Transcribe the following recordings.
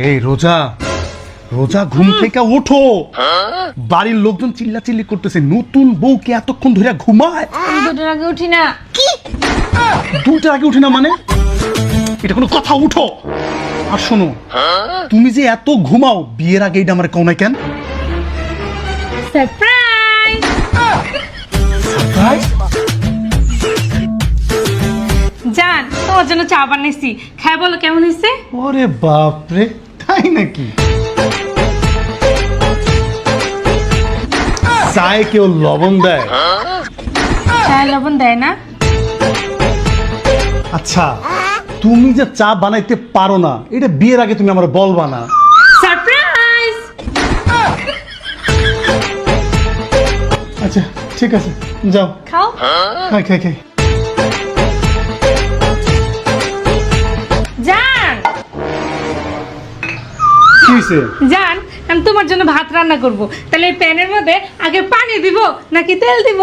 এই রোজা রোজা ঘুম থেকে ওঠো। বাড়ির লোকজন চিল্লাচিল্লি করতেছে, নতুন বউকে এতক্ষণ ধরে ঘুমায়। আমি দুটোর আগে উঠি না। দুইটার আগে উঠি না মানে? এটা কোনো কথা? উঠো। আর শোনো, তুমি যে এত ঘুমাও, বিয়ের আগে এটা আমার কও না কেন? সারপ্রাইজ! সারপ্রাইজ? জান, তোমার জন্য চা বানাইছি, খাই বলো কেমন হয়েছে? ওরে বাপরে, তাই নাকি? চায়ে কেউ লবণ দেয়? চায় লবণ দেয় না? আচ্ছা, তুমি যে চা বানাইতে পারো না, এটা বিয়ের আগে তুমি আমার বলবা না? সারপ্রাইজ! আচ্ছা ঠিক আছে, যাও খাও। খাই খাই খাই। জান, কি হয়েছে? জান, আমি তোমার জন্য ভাত রান্না করব। তাহলে এই প্যানের মধ্যে আগে পানি দিব নাকি তেল দিব?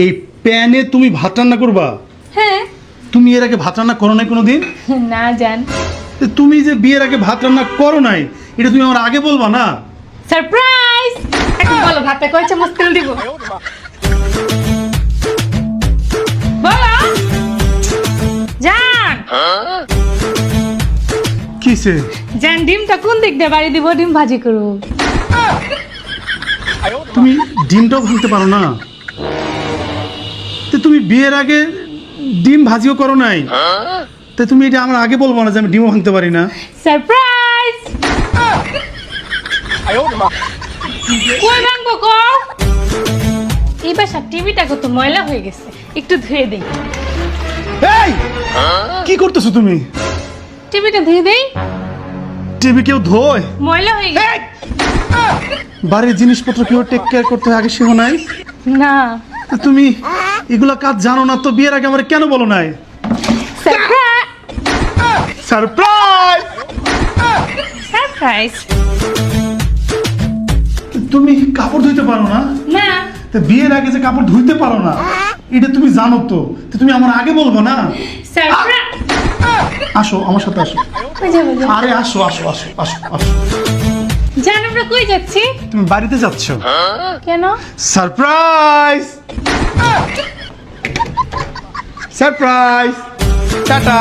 এই প্যানে তুমি ভাত রান্না করবা? হ্যাঁ। তুমি এর আগে ভাত রান্না করো নাই কোনোদিন? না জান। তুমি যে বিয়ের আগে ভাত রান্না করো নাই, এটা তুমি আমার আগে বলবা না? সারপ্রাইজ! এখন বলো ভাতটা কয় চামচ তেল দিব? বলো। জান, কিসে? জান, ডিমটা কোন দিক দিয়ে বাড়ি দিব? ডিম ভাজি করব। তুমি ডিমটাও ভাঙতে পারো না? তো তুমি বিয়ের আগে ডিম ভাজিও করো নাই, তাই তুমি এটা আমার আগে বলবো না যে আমি ডিমও ভাঙতে পারি না? সারপ্রাইজ! কই ভাঙবো কো? এই বাসার টিভিটা কত ময়লা হয়ে গেছে, একটু ধুয়ে দেই। এই কি করতেছো তুমি? টিভিটা ধুয়ে দেই। টিভি কেউ ধোয়? ময়লা হয়ে গেছে। বাড়ির জিনিসপত্র কেউ টেক কেয়ার করতে হয়, আগে শেখো নাই? না। তো তুমি এগুলা কাজ জানো না তো বিয়ের আগে আমার কেন বলো নাই? সারপ্রাইজ! সারপ্রাইজ! সারপ্রাইজ! তুমি কাপড় ধুইতে পারো না? না। তো বিয়ের আগে যে কাপড় ধুইতে পারো না, এটা তুমি জানো তো, তো তুমি আমার আগে বলবো না? সারপ্রাইজ! আসো আমার সাথে, আসো। কই যাবো? আরে আসো আসো আসো আসো আসো। জান, আমরা কই যাচ্ছি? তুমি বাড়িতে যাচ্ছ? কেন? সারপ্রাইজ! সারপ্রাইজ! টাটা।